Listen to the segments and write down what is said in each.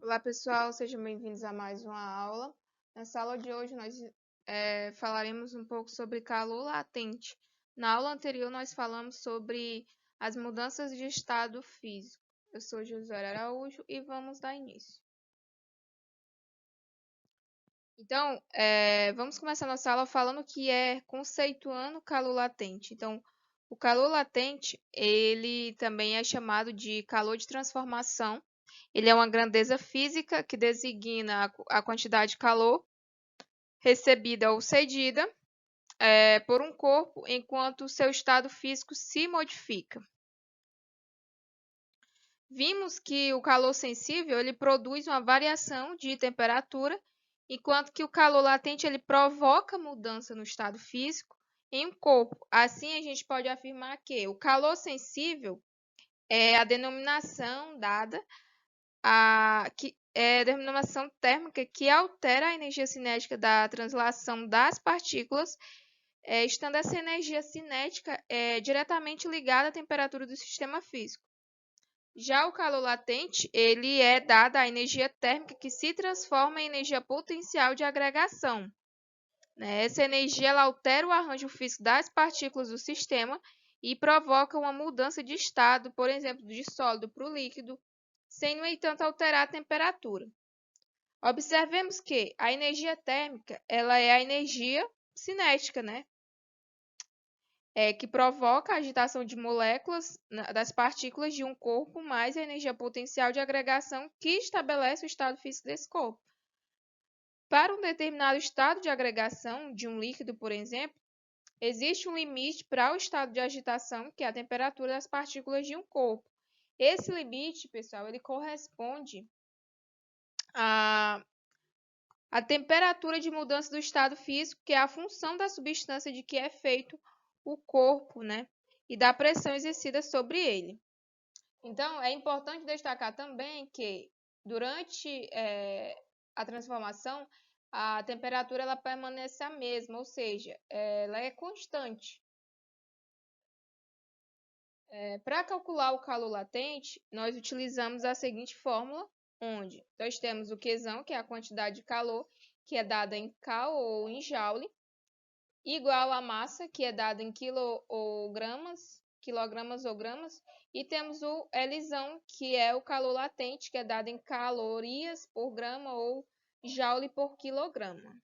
Olá pessoal, sejam bem-vindos a mais uma aula. Nessa aula de hoje nós falaremos um pouco sobre calor latente. Na aula anterior nós falamos sobre as mudanças de estado físico. Eu sou Josué Araújo e vamos dar início. Então, vamos começar nossa aula falando que conceituando calor latente. Então, o calor latente, ele também é chamado de calor de transformação. Ele é uma grandeza física que designa a quantidade de calor recebida ou cedida por um corpo enquanto seu estado físico se modifica. Vimos que o calor sensível ele produz uma variação de temperatura, enquanto que o calor latente ele provoca mudança no estado físico em um corpo. Assim, a gente pode afirmar que o calor sensível é a denominação dada que é a denominação térmica que altera a energia cinética da translação das partículas, estando essa energia cinética diretamente ligada à temperatura do sistema físico. Já o calor latente, ele é dado à energia térmica que se transforma em energia potencial de agregação. Né? Essa energia ela altera o arranjo físico das partículas do sistema e provoca uma mudança de estado, por exemplo, de sólido para o líquido, sem, no entanto, alterar a temperatura. Observemos que a energia térmica ela é a energia cinética, né? Que provoca a agitação de moléculas das partículas de um corpo, mais a energia potencial de agregação que estabelece o estado físico desse corpo. Para um determinado estado de agregação de um líquido, por exemplo, existe um limite para o estado de agitação, que é a temperatura das partículas de um corpo. Esse limite, pessoal, ele corresponde à temperatura de mudança do estado físico, que é a função da substância de que é feito o corpo, né? E da pressão exercida sobre ele. Então, é importante destacar também que durante a transformação, a temperatura ela permanece a mesma, ou seja, ela é constante. Para calcular o calor latente, nós utilizamos a seguinte fórmula, onde nós temos o Qzão, que é a quantidade de calor, que é dada em cal ou em joule, igual a massa, que é dada em quilogramas ou gramas, e temos o Lzão, que é o calor latente, que é dado em calorias por grama ou joule por quilograma.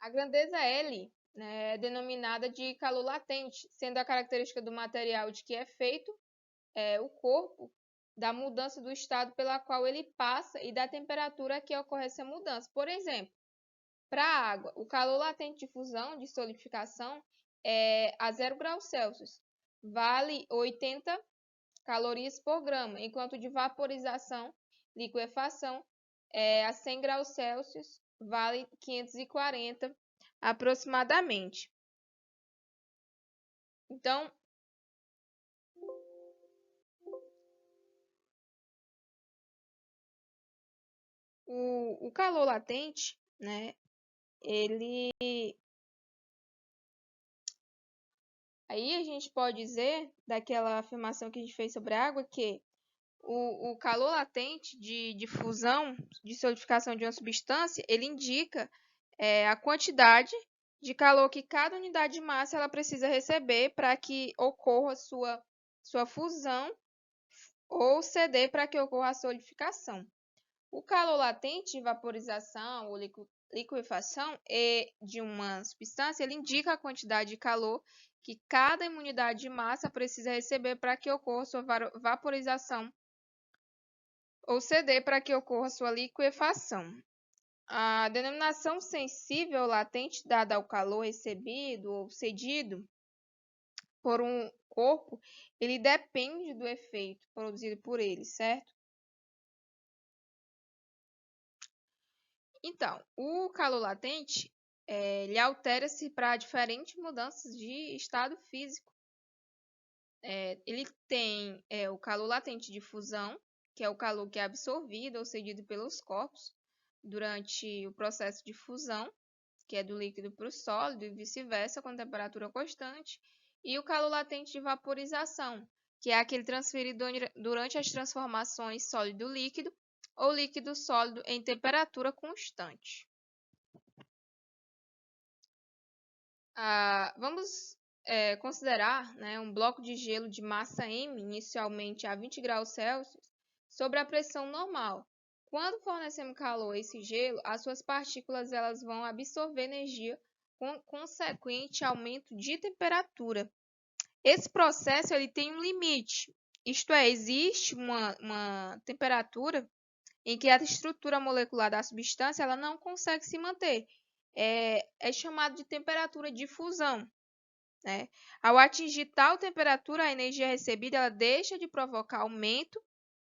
A grandeza L, né, é denominada de calor latente, sendo a característica do material de que é feito o corpo, da mudança do estado pela qual ele passa e da temperatura a que ocorre essa mudança. Por exemplo, para a água, o calor latente de fusão, de solidificação, é a 0 graus Celsius, vale 80 calorias por grama, enquanto de vaporização, liquefação, a 100 graus Celsius, vale 540 aproximadamente. Então, o calor latente, né, ele... Aí a gente pode dizer, daquela afirmação que a gente fez sobre a água, que o calor latente de fusão, de solidificação de uma substância, ele indica a quantidade de calor que cada unidade de massa ela precisa receber para que ocorra sua fusão ou ceder para que ocorra a solidificação. O calor latente de vaporização ou liquefação de uma substância, ele indica a quantidade de calor que cada unidade de massa precisa receber para que ocorra sua vaporização ou ceder para que ocorra sua liquefação. A denominação sensível latente dada ao calor recebido ou cedido por um corpo, ele depende do efeito produzido por ele, certo? Então, o calor latente, ele altera-se para diferentes mudanças de estado físico. Ele tem o calor latente de fusão, que é o calor que é absorvido ou cedido pelos corpos durante o processo de fusão, que é do líquido para o sólido e vice-versa, com temperatura constante. E o calor latente de vaporização, que é aquele transferido durante as transformações sólido-líquido ou líquido-sólido em temperatura constante. Vamos considerar, né, um bloco de gelo de massa M, inicialmente a 20 graus Celsius, sobre a pressão normal. Quando fornecemos calor a esse gelo, as suas partículas elas vão absorver energia com consequente aumento de temperatura. Esse processo ele tem um limite, isto é, existe uma temperatura em que a estrutura molecular da substância ela não consegue se manter. É chamado de temperatura de fusão. Né? Ao atingir tal temperatura, a energia recebida ela deixa de provocar aumento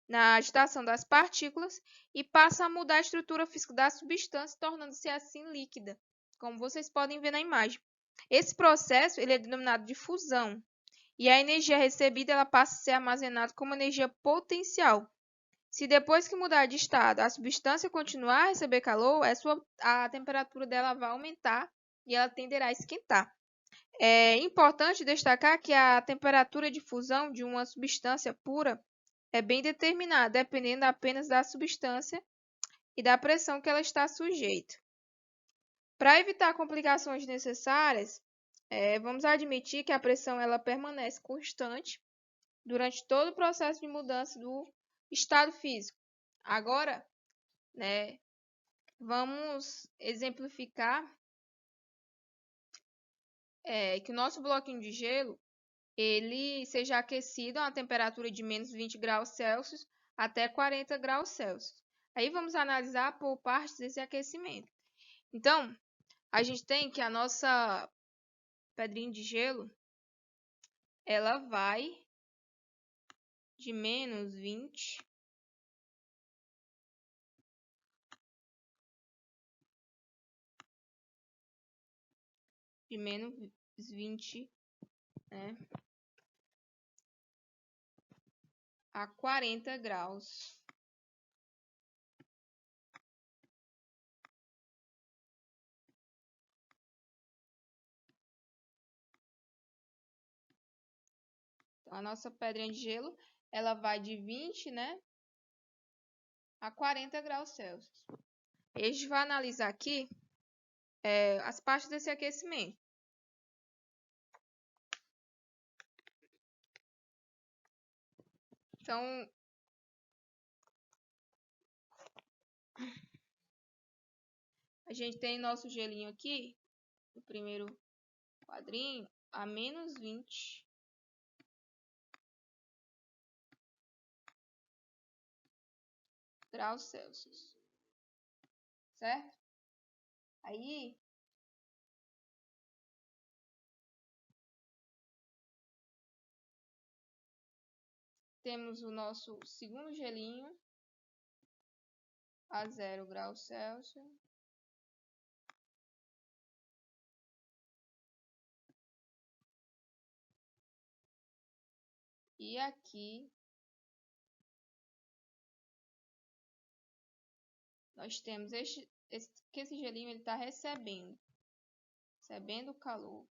na agitação das partículas e passa a mudar a estrutura física da substância, tornando-se assim líquida, como vocês podem ver na imagem. Esse processo ele é denominado de fusão, e a energia recebida ela passa a ser armazenada como energia potencial. Se depois que mudar de estado a substância continuar a receber calor, a temperatura dela vai aumentar e ela tenderá a esquentar. É importante destacar que a temperatura de fusão de uma substância pura é bem determinada, dependendo apenas da substância e da pressão que ela está sujeita. Para evitar complicações desnecessárias, vamos admitir que a pressão ela permanece constante durante todo o processo de mudança do estado físico. Agora, né, vamos exemplificar que o nosso bloquinho de gelo ele seja aquecido a uma temperatura de menos 20 graus Celsius até 40 graus Celsius. Aí vamos analisar por partes desse aquecimento. Então, a gente tem que a nossa pedrinha de gelo, ela vai de menos 20 né, a 40 graus. Então, a nossa pedrinha de gelo, ela vai de 20, né, a 40 graus Celsius. A gente vai analisar aqui as partes desse aquecimento. Então, a gente tem nosso gelinho aqui, no primeiro quadrinho, a menos 20 graus Celsius. Certo? Aí, temos o nosso segundo gelinho a 0 graus Celsius. E aqui nós temos que esse gelinho ele está recebendo calor,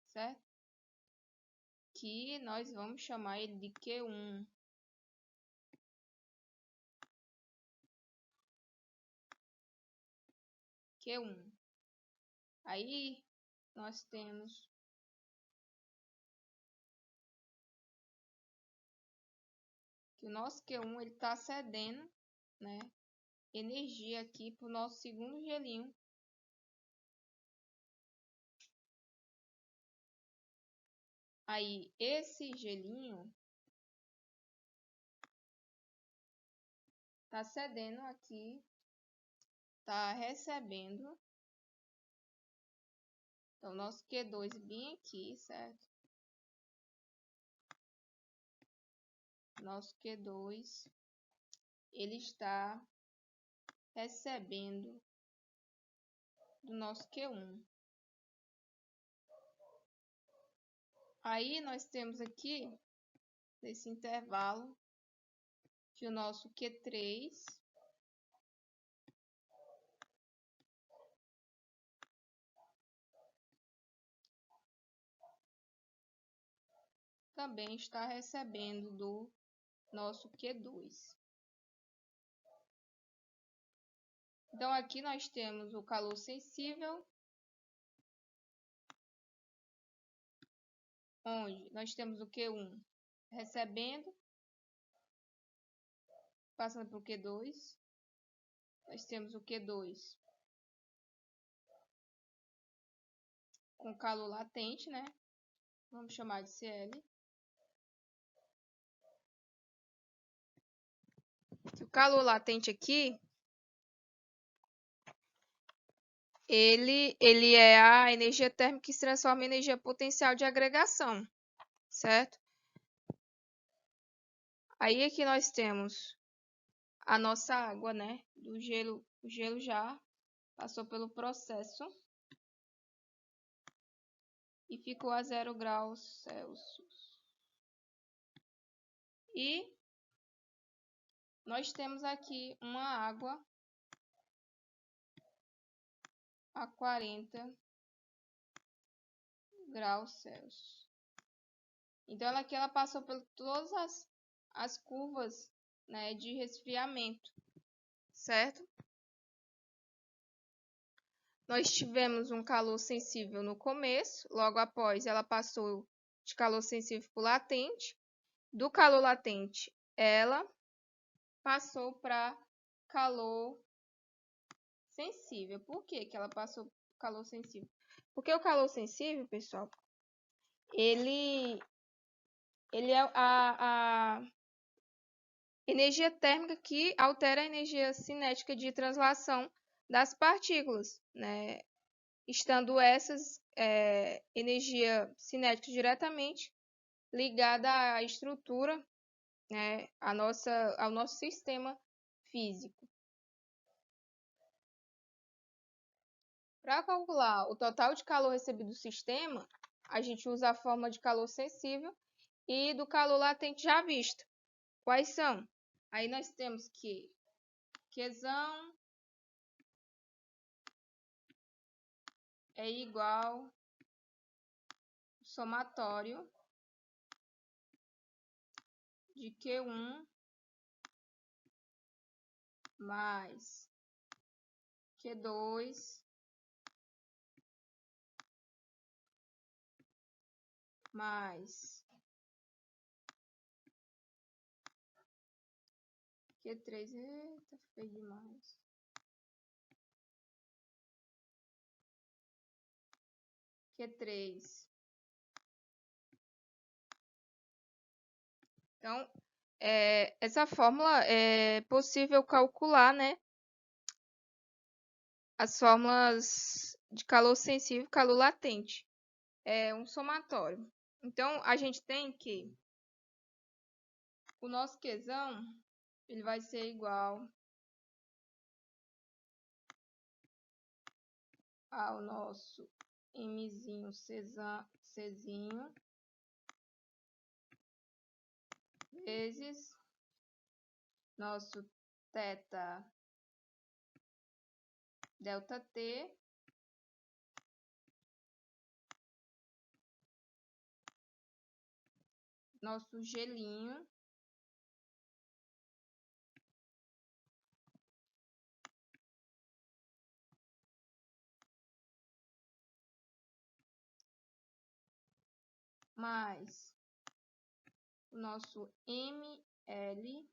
certo? Que nós vamos chamar ele de Q1. Q1. Aí nós temos que o nosso Q1 ele está cedendo, né, energia aqui para o nosso segundo gelinho. Aí esse gelinho tá cedendo aqui, tá recebendo. Então nosso Q2 bem aqui, certo? Nosso Q2 ele está recebendo do nosso Q1. Aí nós temos aqui, nesse intervalo, que o nosso Q3 também está recebendo do nosso Q2. Então, aqui nós temos o calor sensível, onde nós temos o Q1 recebendo, passando para o Q2. Nós temos o Q2 com calor latente, né? Vamos chamar de CL. O calor latente aqui, ele é a energia térmica que se transforma em energia potencial de agregação, certo? Aí aqui nós temos a nossa água, né? Do gelo, o gelo já passou pelo processo e ficou a 0 graus Celsius. E nós temos aqui uma água a 40 graus Celsius. Então aqui ela passou por todas as curvas, né, de resfriamento, certo? Nós tivemos um calor sensível no começo, logo após ela passou de calor sensível para latente. Do calor latente, ela passou para calor sensível. Por que ela passou para calor sensível? Porque o calor sensível, pessoal, ele é a energia térmica que altera a energia cinética de translação das partículas, né? Estando essas energia cinética diretamente ligada à estrutura, né? Ao nosso sistema físico. Para calcular o total de calor recebido do sistema, a gente usa a fórmula de calor sensível e do calor latente já visto. Quais são? Aí nós temos que Qzão é igual ao somatório de Q1 mais Q2 mais Q3, eita, feio demais. Q3. Então, essa fórmula é possível calcular, né? As fórmulas de calor sensível e calor latente. É um somatório. Então, a gente tem que o nosso Qzão, ele vai ser igual ao nosso Mzinho Czinho vezes nosso θ delta T nosso gelinho mais o nosso ml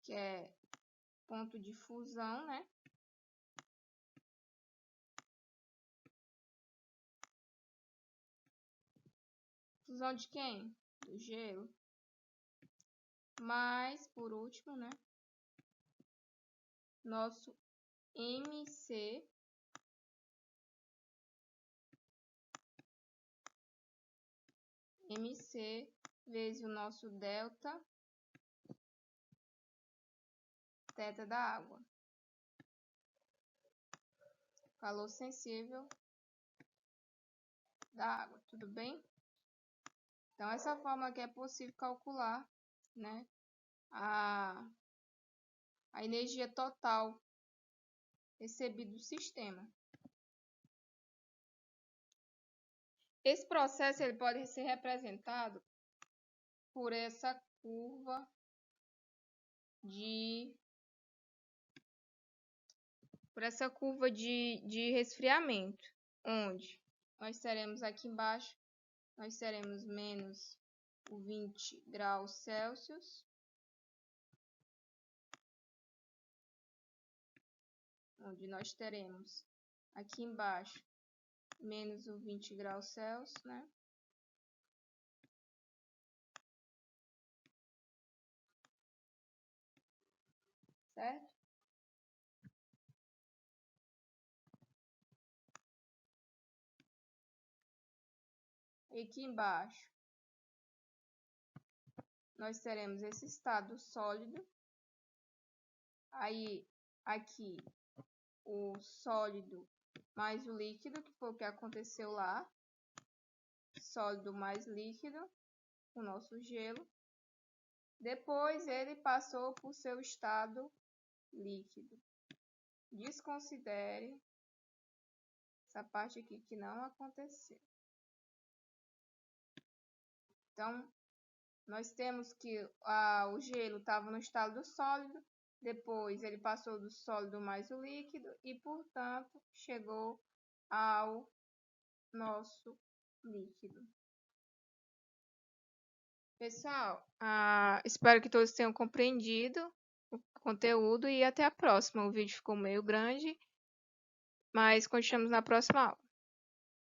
que é ponto de fusão, né? Fusão de quem? Do gelo. Mais, por último, né? Nosso MC vezes o nosso delta θ da água. Calor sensível da água, tudo bem? Então, essa forma aqui é possível calcular, né, a energia total recebida do sistema. Esse processo ele pode ser representado por essa curva de resfriamento, onde nós teremos aqui embaixo, nós teremos menos 20 graus Celsius, onde nós teremos aqui embaixo menos 20 graus Celsius, né? Certo? E aqui embaixo nós teremos esse estado sólido. Aí aqui o sólido mais o líquido, que foi o que aconteceu lá. Sólido mais líquido, o nosso gelo. Depois ele passou por seu estado líquido. Desconsidere essa parte aqui que não aconteceu. Então, nós temos que o gelo estava no estado sólido, depois ele passou do sólido mais o líquido e, portanto, chegou ao nosso líquido. Pessoal, espero que todos tenham compreendido o conteúdo e até a próxima. O vídeo ficou meio grande, mas continuamos na próxima aula.